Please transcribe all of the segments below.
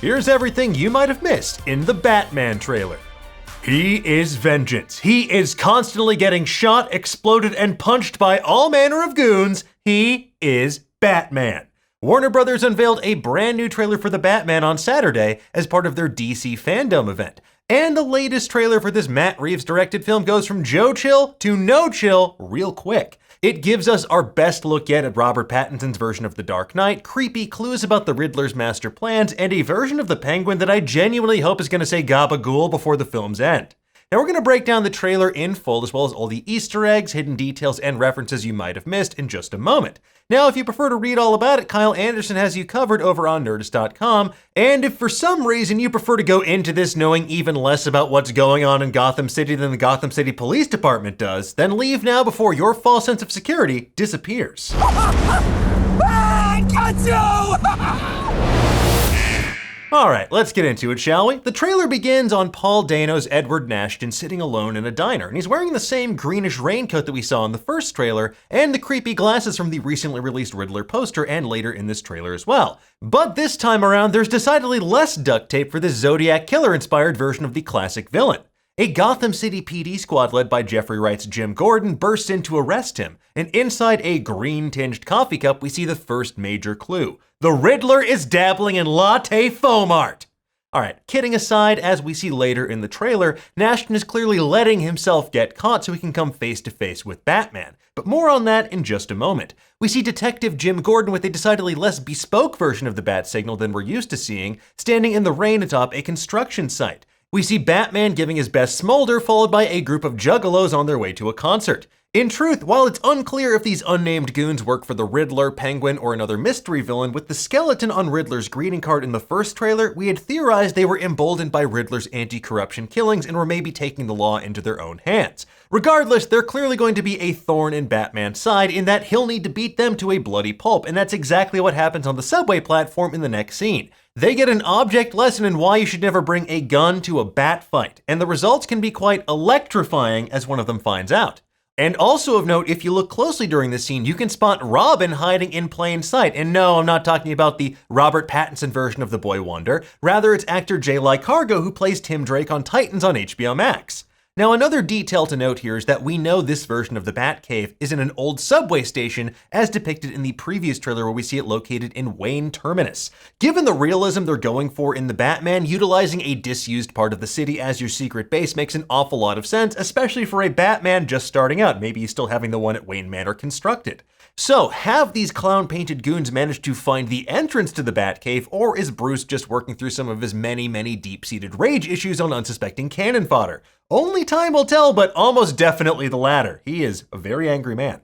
Here's everything you might have missed in the Batman trailer. He is vengeance. He is constantly getting shot, exploded, and punched by all manner of goons. He is Batman. Warner Brothers unveiled a brand new trailer for the Batman on Saturday as part of their DC Fandome event. And the latest trailer for this Matt Reeves directed film goes from Joe Chill to no chill real quick. It gives us our best look yet at Robert Pattinson's version of The Dark Knight, creepy clues about the Riddler's master plans, and a version of the Penguin that I genuinely hope is going to say gabagool before the film's end. Now we're going to break down the trailer in full as well as all the Easter eggs, hidden details, and references you might have missed in just a moment. Now if you prefer to read all about it, Kyle Anderson has you covered over on Nerdist.com, and if for some reason you prefer to go into this knowing even less about what's going on in Gotham City than the Gotham City Police Department does, then leave now before your false sense of security disappears. Alright, let's get into it, shall we? The trailer begins on Paul Dano's Edward Nashton sitting alone in a diner, and he's wearing the same greenish raincoat that we saw in the first trailer, and the creepy glasses from the recently released Riddler poster and later in this trailer as well. But this time around, there's decidedly less duct tape for this Zodiac Killer-inspired version of the classic villain. A Gotham City PD squad led by Jeffrey Wright's Jim Gordon bursts in to arrest him, and inside a green-tinged coffee cup we see the first major clue. The Riddler is dabbling in latte foam art! Alright, kidding aside, as we see later in the trailer, Nashton is clearly letting himself get caught so he can come face to face with Batman. But more on that in just a moment. We see Detective Jim Gordon with a decidedly less bespoke version of the bat signal than we're used to seeing, standing in the rain atop a construction site. We see Batman giving his best smolder, followed by a group of juggalos on their way to a concert. In truth, while it's unclear if these unnamed goons work for the Riddler, Penguin, or another mystery villain, with the skeleton on Riddler's greeting card in the first trailer, we had theorized they were emboldened by Riddler's anti-corruption killings and were maybe taking the law into their own hands. Regardless, they're clearly going to be a thorn in Batman's side in that he'll need to beat them to a bloody pulp, and that's exactly what happens on the subway platform in the next scene. They get an object lesson in why you should never bring a gun to a bat fight, and the results can be quite electrifying as one of them finds out. And also of note, if you look closely during this scene, you can spot Robin hiding in plain sight. And no, I'm not talking about the Robert Pattinson version of the Boy Wonder. Rather, it's actor Jay Lycargo who plays Tim Drake on Titans on HBO Max. Now, another detail to note here is that we know this version of the Batcave is in an old subway station, as depicted in the previous trailer where we see it located in Wayne Terminus. Given the realism they're going for in the Batman, utilizing a disused part of the city as your secret base makes an awful lot of sense, especially for a Batman just starting out. Maybe he's still having the one at Wayne Manor constructed. So, have these clown-painted goons managed to find the entrance to the Batcave, or is Bruce just working through some of his many deep-seated rage issues on unsuspecting cannon fodder? Only time will tell, but almost definitely the latter. He is a very angry man.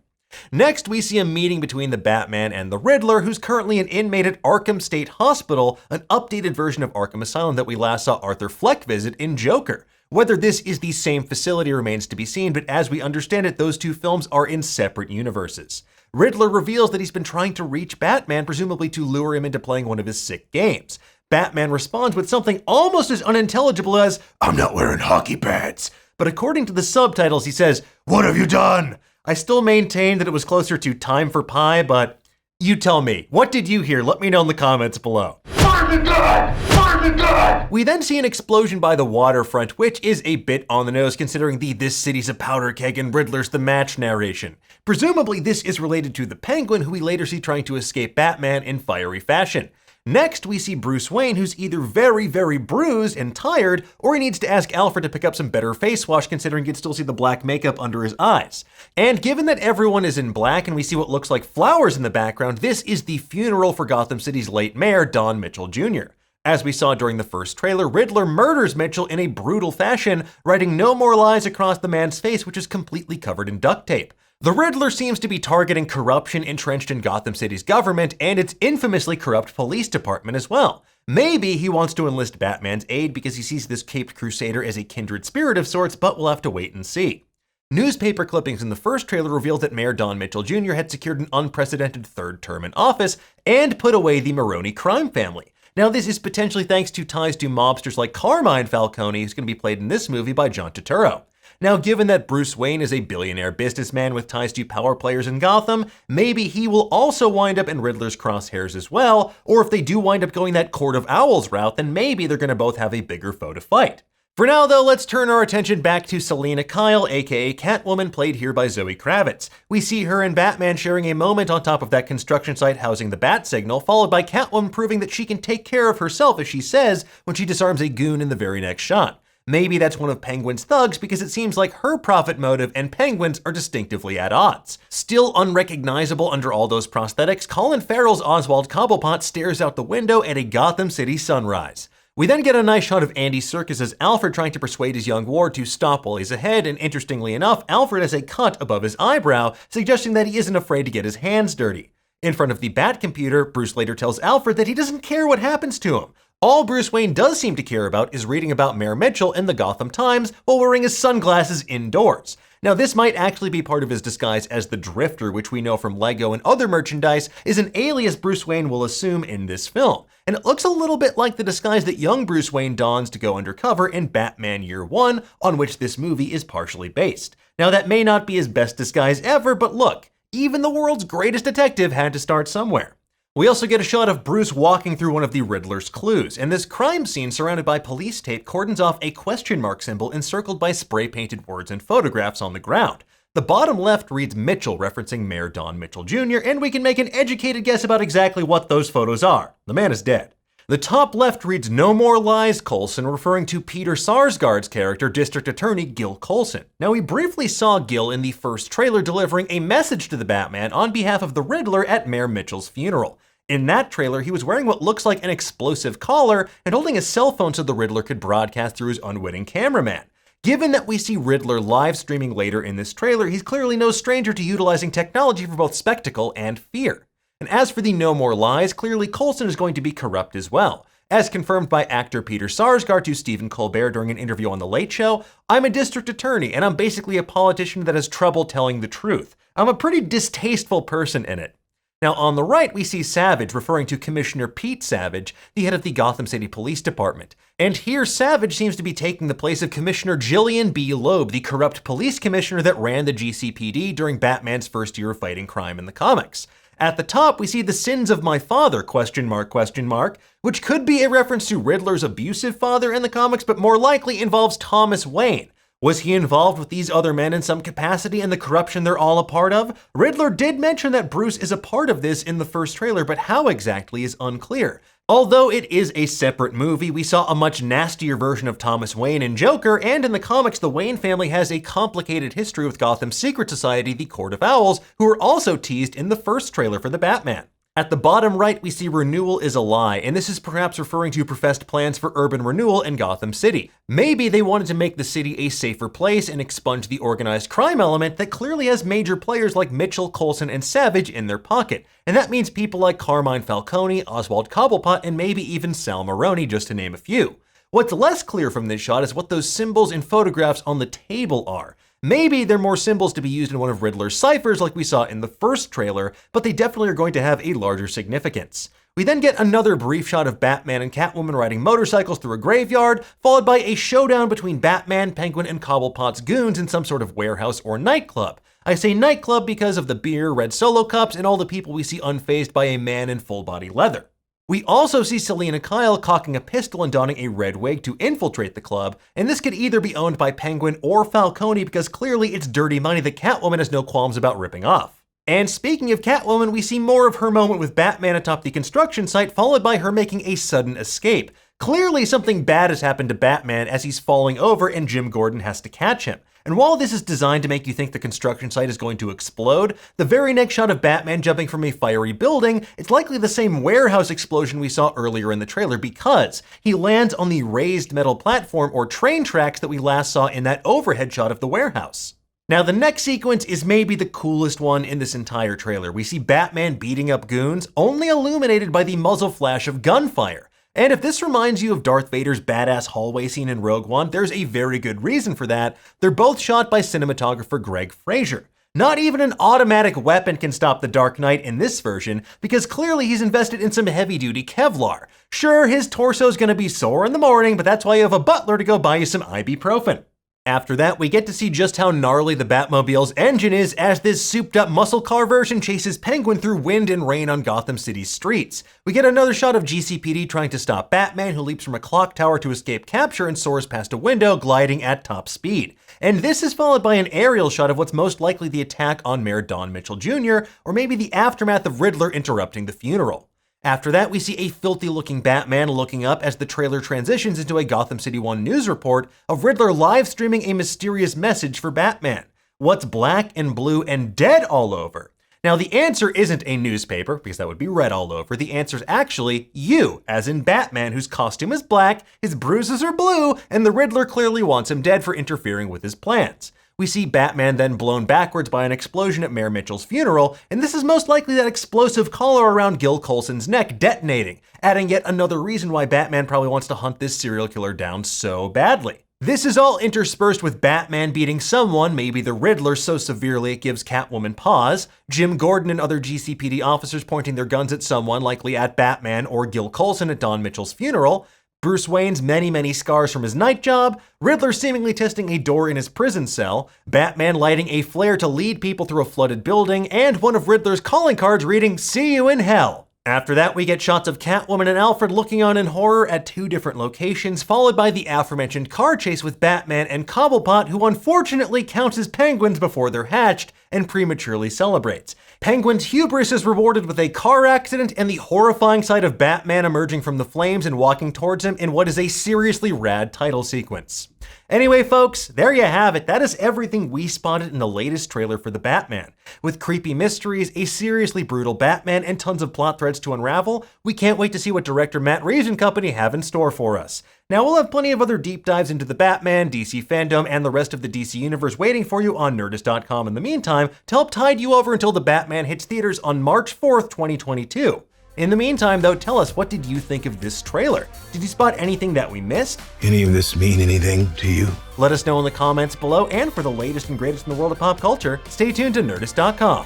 Next, we see a meeting between the Batman and the Riddler, who's currently an inmate at Arkham State Hospital, an updated version of Arkham Asylum that we last saw Arthur Fleck visit in Joker. Whether this is the same facility remains to be seen, but as we understand it, those two films are in separate universes. Riddler reveals that he's been trying to reach Batman, presumably to lure him into playing one of his sick games. Batman responds with something almost as unintelligible as, "I'm not wearing hockey pads." But according to the subtitles, he says, "What have you done?" I still maintain that it was closer to "time for pie," but you tell me. What did you hear? Let me know in the comments below. Burn the gun! Burn the gun! We then see an explosion by the waterfront, which is a bit on the nose considering the "this city's a powder keg and Riddler's the match" narration. Presumably this is related to the Penguin, who we later see trying to escape Batman in fiery fashion. Next, we see Bruce Wayne, who's either very bruised and tired, or he needs to ask Alfred to pick up some better face wash considering you can still see the black makeup under his eyes. And given that everyone is in black and we see what looks like flowers in the background, this is the funeral for Gotham City's late mayor, Don Mitchell Jr. As we saw during the first trailer, Riddler murders Mitchell in a brutal fashion, writing "no more lies" across the man's face, which is completely covered in duct tape. The Riddler seems to be targeting corruption entrenched in Gotham City's government and its infamously corrupt police department as well. Maybe he wants to enlist Batman's aid because he sees this caped crusader as a kindred spirit of sorts, but we'll have to wait and see. Newspaper clippings in the first trailer revealed that Mayor Don Mitchell Jr. had secured an unprecedented third term in office and put away the Maroni crime family. Now, this is potentially thanks to ties to mobsters like Carmine Falcone, who's going to be played in this movie by John Turturro. Now, given that Bruce Wayne is a billionaire businessman with ties to power players in Gotham, maybe he will also wind up in Riddler's crosshairs as well, or if they do wind up going that Court of Owls route, then maybe they're going to both have a bigger foe to fight. For now, though, let's turn our attention back to Selina Kyle, aka Catwoman, played here by Zoe Kravitz. We see her and Batman sharing a moment on top of that construction site housing the bat signal, followed by Catwoman proving that she can take care of herself, as she says, when she disarms a goon in the very next shot. Maybe that's one of Penguin's thugs because it seems like her profit motive and Penguin's are distinctively at odds. Still unrecognizable under all those prosthetics, Colin Farrell's Oswald Cobblepot stares out the window at a Gotham City sunrise. We then get a nice shot of Andy Serkis as Alfred trying to persuade his young ward to stop while he's ahead, and interestingly enough, Alfred has a cut above his eyebrow, suggesting that he isn't afraid to get his hands dirty. In front of the Bat computer, Bruce later tells Alfred that he doesn't care what happens to him. All Bruce Wayne does seem to care about is reading about Mayor Mitchell in the Gotham Times while wearing his sunglasses indoors. Now, this might actually be part of his disguise as the Drifter, which we know from Lego and other merchandise is an alias Bruce Wayne will assume in this film. And it looks a little bit like the disguise that young Bruce Wayne dons to go undercover in Batman Year One, on which this movie is partially based. Now, that may not be his best disguise ever, but look, even the world's greatest detective had to start somewhere. We also get a shot of Bruce walking through one of the Riddler's clues, and this crime scene surrounded by police tape cordons off a question mark symbol encircled by spray-painted words and photographs on the ground. The bottom left reads Mitchell, referencing Mayor Don Mitchell Jr., and we can make an educated guess about exactly what those photos are. The man is dead. The top left reads No More Lies, Coulson, referring to Peter Sarsgaard's character, District Attorney Gil Coulson. Now, we briefly saw Gil in the first trailer delivering a message to the Batman on behalf of the Riddler at Mayor Mitchell's funeral. In that trailer, he was wearing what looks like an explosive collar and holding a cell phone so the Riddler could broadcast through his unwitting cameraman. Given that we see Riddler live streaming later in this trailer, he's clearly no stranger to utilizing technology for both spectacle and fear. And as for the No More Lies, clearly Coulson is going to be corrupt as well. As confirmed by actor Peter Sarsgaard to Stephen Colbert during an interview on The Late Show, I'm a district attorney and I'm basically a politician that has trouble telling the truth. I'm a pretty distasteful person in it. Now, on the right, we see Savage, referring to Commissioner Pete Savage, the head of the Gotham City Police Department. And here, Savage seems to be taking the place of Commissioner Jillian B. Loeb, the corrupt police commissioner that ran the GCPD during Batman's first year of fighting crime in the comics. At the top, we see the sins of my father, ? Which could be a reference to Riddler's abusive father in the comics, but more likely involves Thomas Wayne. Was he involved with these other men in some capacity in the corruption they're all a part of? Riddler did mention that Bruce is a part of this in the first trailer, but how exactly is unclear. Although it is a separate movie, we saw a much nastier version of Thomas Wayne in Joker, and in the comics, the Wayne family has a complicated history with Gotham's secret society, the Court of Owls, who were also teased in the first trailer for the Batman. At the bottom right, we see renewal is a lie, and this is perhaps referring to professed plans for urban renewal in Gotham City. Maybe they wanted to make the city a safer place and expunge the organized crime element that clearly has major players like Mitchell, Coulson, and Savage in their pocket. And that means people like Carmine Falcone, Oswald Cobblepot, and maybe even Sal Maroni, just to name a few. What's less clear from this shot is what those symbols and photographs on the table are. Maybe they're more symbols to be used in one of Riddler's ciphers like we saw in the first trailer, but they definitely are going to have a larger significance. We then get another brief shot of Batman and Catwoman riding motorcycles through a graveyard, followed by a showdown between Batman, Penguin, and Cobblepot's goons in some sort of warehouse or nightclub. I say nightclub because of the beer, red Solo cups, and all the people we see unfazed by a man in full-body leather. We also see Selina Kyle cocking a pistol and donning a red wig to infiltrate the club, and this could either be owned by Penguin or Falcone because clearly it's dirty money that Catwoman has no qualms about ripping off. And speaking of Catwoman, we see more of her moment with Batman atop the construction site, followed by her making a sudden escape. Clearly something bad has happened to Batman as he's falling over and Jim Gordon has to catch him. And while this is designed to make you think the construction site is going to explode, the very next shot of Batman jumping from a fiery building, it's likely the same warehouse explosion we saw earlier in the trailer because he lands on the raised metal platform or train tracks that we last saw in that overhead shot of the warehouse. Now, the next sequence is maybe the coolest one in this entire trailer. We see Batman beating up goons, only illuminated by the muzzle flash of gunfire. And if this reminds you of Darth Vader's badass hallway scene in Rogue One, there's a very good reason for that. They're both shot by cinematographer Greg Fraser. Not even an automatic weapon can stop the Dark Knight in this version, because clearly he's invested in some heavy-duty Kevlar. Sure, his torso's gonna be sore in the morning, but that's why you have a butler to go buy you some ibuprofen. After that, we get to see just how gnarly the Batmobile's engine is as this souped-up muscle car version chases Penguin through wind and rain on Gotham City's streets. We get another shot of GCPD trying to stop Batman, who leaps from a clock tower to escape capture and soars past a window, gliding at top speed. And this is followed by an aerial shot of what's most likely the attack on Mayor Don Mitchell Jr., or maybe the aftermath of Riddler interrupting the funeral. After that, we see a filthy-looking Batman looking up as the trailer transitions into a Gotham City 1 news report of Riddler live streaming a mysterious message for Batman. What's black and blue and dead all over? Now, the answer isn't a newspaper, because that would be red all over. The answer's actually you, as in Batman, whose costume is black, his bruises are blue, and the Riddler clearly wants him dead for interfering with his plans. We see Batman then blown backwards by an explosion at Mayor Mitchell's funeral, and this is most likely that explosive collar around Gil Colson's neck detonating, adding yet another reason why Batman probably wants to hunt this serial killer down so badly. This is all interspersed with Batman beating someone, maybe the Riddler, so severely it gives Catwoman pause, Jim Gordon and other GCPD officers pointing their guns at someone, likely at Batman or Gil Colson at Don Mitchell's funeral, Bruce Wayne's many scars from his night job, Riddler seemingly testing a door in his prison cell, Batman lighting a flare to lead people through a flooded building, and one of Riddler's calling cards reading, "See you in hell." After that, we get shots of Catwoman and Alfred looking on in horror at two different locations, followed by the aforementioned car chase with Batman and Cobblepot, who unfortunately counts his penguins before they're hatched and prematurely celebrates. Penguin's hubris is rewarded with a car accident and the horrifying sight of Batman emerging from the flames and walking towards him in what is a seriously rad title sequence. Anyway, folks, there you have it. That is everything we spotted in the latest trailer for the Batman. With creepy mysteries, a seriously brutal Batman, and tons of plot threads to unravel, we can't wait to see what director Matt Reeves and company have in store for us. Now, we'll have plenty of other deep dives into the Batman, DC Fandome, and the rest of the DC Universe waiting for you on Nerdist.com in the meantime to help tide you over until the Batman hits theaters on March 4th, 2022. In the meantime, though, tell us, what did you think of this trailer? Did you spot anything that we missed? Any of this mean anything to you? Let us know in the comments below, and for the latest and greatest in the world of pop culture, stay tuned to Nerdist.com.